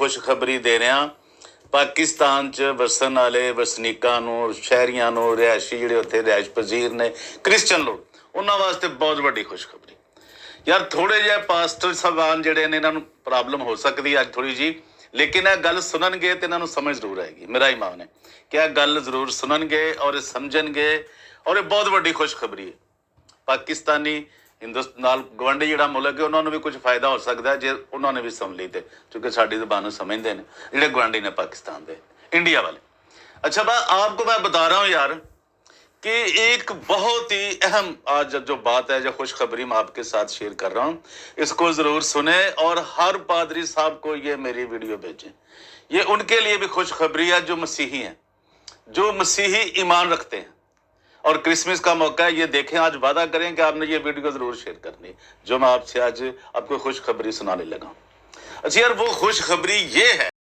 खुशखबरी दे रहा पाकिस्तान च वसन वाले वसनीकां नूं, शहरीआं नूं, रिहायशी जिहड़े उत्थे रिहायश पजीर ने क्रिश्चन लोग, उन्हां वास्ते बहुत वड्डी खुशखबरी। यार थोड़े जिहे पास्टर साहबान जिहड़े ने इन्हां नूं प्रॉब्लम हो सकदी अज थोड़ी जी, लेकिन यह गल सुननगे तो इन्हों समझ जरूर आएगी। मेरा ईमान है कि यह गल जरूर सुननगे और समझणगे, और ये बहुत वड्डी खुशखबरी है। पाकिस्तानी हिंदुस्तान गवांढी जिहड़ा मुल्क है उन्होंने भी कुछ फायदा हो सकता है जे उन्होंने भी सुन ली तो, क्योंकि साड़ी जबान समझते हैं जिहड़े गवांढी ने पाकिस्तान के, इंडिया वाले। अच्छा आपको मैं बता रहा हूँ यार कि एक बहुत ही अहम आज जो बात है, जो खुशखबरी मैं आपके साथ शेयर कर रहा हूँ, इसको ज़रूर सुने और हर पादरी साहब को ये मेरी वीडियो भेजें। ये उनके लिए भी खुशखबरी है जो मसीही हैं, जो मसीही ईमान रखते हैं, और क्रिसमस का मौका है। ये देखें, आज वादा करें कि आपने ये वीडियो ज़रूर शेयर करनी जो मैं आपसे आज आपको खुशखबरी सुनाने लगा। अच्छा यार, वो खुशखबरी ये है